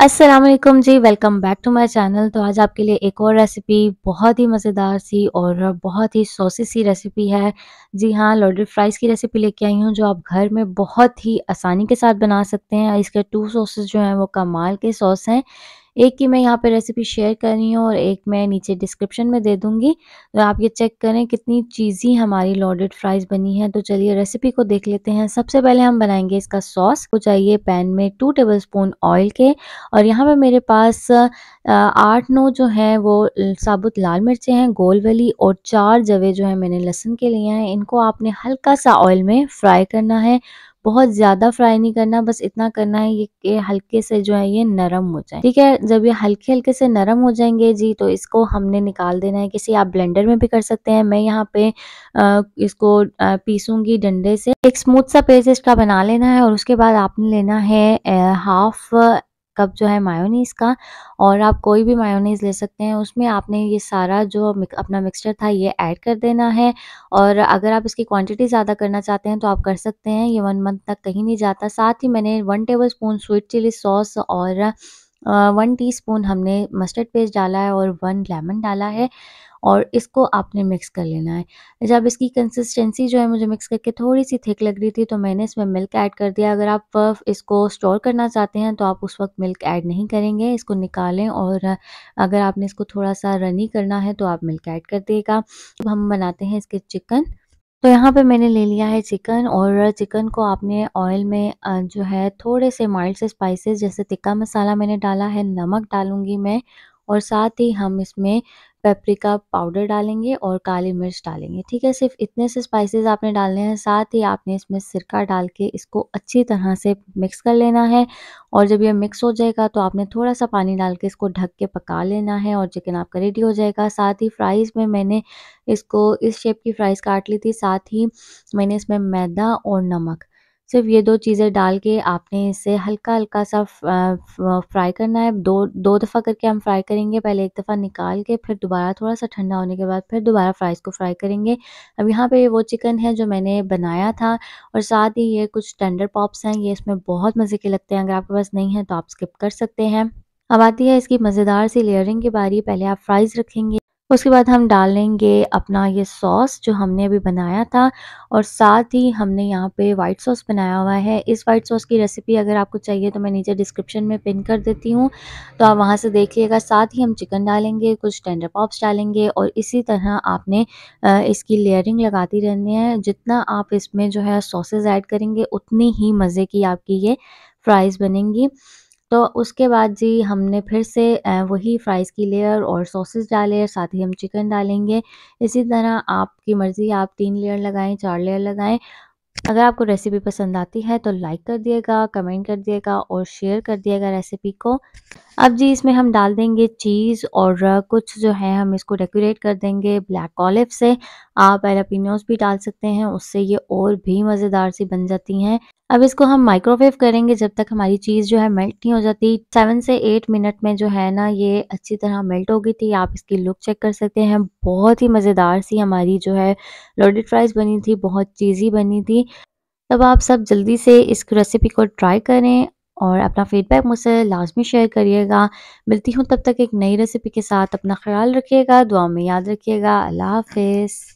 अस्सलाम वालेकुम जी, welcome back to my channel. तो आज आपके लिए एक और रेसिपी बहुत ही मज़ेदार सी और बहुत ही सॉसी सी रेसिपी है। जी हाँ, लोडेड फ्राइज़ की रेसिपी लेके आई हूँ जो आप घर में बहुत ही आसानी के साथ बना सकते हैं। इसके 2 सॉसेस जो हैं वो कमाल के सॉस हैं। एक की मैं यहाँ पे रेसिपी शेयर कर रही हूँ और एक मैं नीचे डिस्क्रिप्शन में दे दूँगी। तो आप ये चेक करें कितनी चीज़ी हमारी लोडेड फ्राइज़ बनी है। तो चलिए रेसिपी को देख लेते हैं। सबसे पहले हम बनाएँगे इसका सॉस। को चाहिए पैन में 2 टेबलस्पून ऑयल के और यहाँ पे मेरे पास 8-9 जो हैं वो साबुत लाल मिर्चें हैं गोल वाली और 4 जवे जो हैं मैंने लहसुन के लिए हैं। इनको आपने हल्का-सा ऑयल में फ्राई करना है। बहुत ज़्यादा फ्राई नहीं करना, बस इतना करना है ये कि हल्के से जो है ये नरम हो जाएँ। ठीक है? जब ये हल्के-हल्के से नरम हो जाएँगे जी, तो इसको हमने निकाल देना है। किसी आप ब्लेंडर में भी कर सकते हैं। मैं यहाँ पे इसको पीसूँगी डंडे से। एक स्मूथ सा पेस्ट इसका बना लेना है और उसके बाद आपने लेना है हाफ कप जो है मायोनीज़ का और आप कोई भी मायोनीज़ ले सकते हैं। उसमें आपने ये सारा जो अपना मिक्सचर था ये ऐड कर देना है और अगर आप इसकी क्वांटिटी ज़्यादा करना चाहते हैं तो आप कर सकते हैं। ये 1 मंथ तक कहीं नहीं जाता। साथ ही मैंने 1 टेबलस्पून स्वीट चिली सॉस और 1 टीस्पून हमने मस्टर्ड पेस्ट डाला है और 1 लेमन डाला है और इसको आपने मिक्स कर लेना है। जब इसकी कंसिस्टेंसी जो है मुझे मिक्स करके थोड़ी-सी थिक लग रही थी तो मैंने इसमें मिल्क ऐड कर दिया। अगर आप इसको स्टोर करना चाहते हैं तो आप उस वक़्त मिल्क ऐड नहीं करेंगे, इसको निकालें और अगर आपने इसको थोड़ा-सा रनी करना है तो आप मिल्क ऐड कर दिएगा। अब हम बनाते हैं इसके चिकन। तो यहाँ पे मैंने ले लिया है चिकन और चिकन को आपने ऑयल में जो है थोड़े से माइल्ड से स्पाइसेस जैसे तिक्का मसाला मैंने डाला है, नमक डालूँगी मैं और साथ ही हम इसमें पेपरिका पाउडर डालेंगे और काली मिर्च डालेंगे। ठीक है? सिर्फ़ इतने से स्पाइसेस आपने डालने हैं, साथ ही आपने इसमें सिरका डाल के इसको अच्छी तरह से मिक्स कर लेना है और जब ये मिक्स हो जाएगा तो आपने थोड़ा-सा पानी डाल के इसको ढक के पका लेना है और चिकन आपका रेडी हो जाएगा। साथ ही फ्राइज़ में मैंने इसको इस शेप की फ्राइज़ काट ली थी, साथ ही मैंने इसमें मैदा और नमक सिर्फ़ ये 2 चीज़ें डाल के आपने इसे हल्का-हल्का सा फ्राई करना है। 2 दफ़ा करके हम फ्राई करेंगे, पहले 1 दफ़ा निकाल के फिर दोबारा थोड़ा-सा ठंडा होने के बाद फिर दोबारा फ्राइज़ को फ्राई करेंगे। अब यहाँ पे वो चिकन है जो मैंने बनाया था और साथ ही ये कुछ टेंडर पॉप्स हैं, ये इसमें बहुत मज़े के लगते हैं, अगर आपके पास नहीं है तो आप स्किप कर सकते हैं। अब आती है इसकी मज़ेदार सी लेयरिंग की बारी, पहले आप फ्राइज़ रखेंगे उसके बाद हम डालेंगे अपना ये सॉस जो हमने अभी बनाया था और साथ ही हमने यहाँ पे व्हाइट सॉस बनाया हुआ है। इस व्हाइट सॉस की रेसिपी अगर आपको चाहिए तो मैं नीचे डिस्क्रिप्शन में पिन कर देती हूँ, तो आप वहाँ से देखिएगा। साथ ही हम चिकन डालेंगे, कुछ टेंडर पॉप्स डालेंगे और इसी तरह आपने इसकी लेयरिंग लगाती रहनी है। जितना आप इसमें जो है सॉसेज़ ऐड करेंगे उतनी ही मज़े की आपकी ये फ्राइज़ बनेंगी। तो उसके बाद जी हमने फिर से वही फ्राइज़ की लेयर और सॉसेस डाले, साथ ही हम चिकन डालेंगे। इसी तरह आपकी मर्ज़ी आप 3 लेयर लगाएँ, 4 लेयर लगाएँ। अगर आपको रेसिपी पसंद आती है तो लाइक कर दिएगा, कमेंट कर दिएगा और शेयर कर दिएगा रेसिपी को। अब जी इसमें हम डाल देंगे चीज़ और कुछ जो है हम इसको डेकोरेट कर देंगे ब्लैक ऑलिव से। आप जैलापेनोज़ भी डाल सकते हैं, उससे ये और भी मज़ेदार सी बन जाती हैं। अब इसको हम माइक्रोवेव करेंगे जब तक हमारी चीज़ जो है मेल्ट नहीं हो जाती। 7 से 8 मिनट में जो है ना ये अच्छी तरह मेल्ट हो गई थी। आप इसकी लुक चेक कर सकते हैं। बहुत ही मज़ेदार सी हमारी जो है लोडेड फ्राइज़ बनी थी, बहुत चीज़ी बनी थी। तब आप सब जल्दी से इस रेसिपी को ट्राई करें और अपना फीडबैक मुझसे लाज़मी शेयर करिएगा। मिलती हूँ तब तक एक नई रेसिपी के साथ। अपना ख़्याल रखिएगा, दुआ में याद रखिएगा। अल्लाह हाफ़िज़।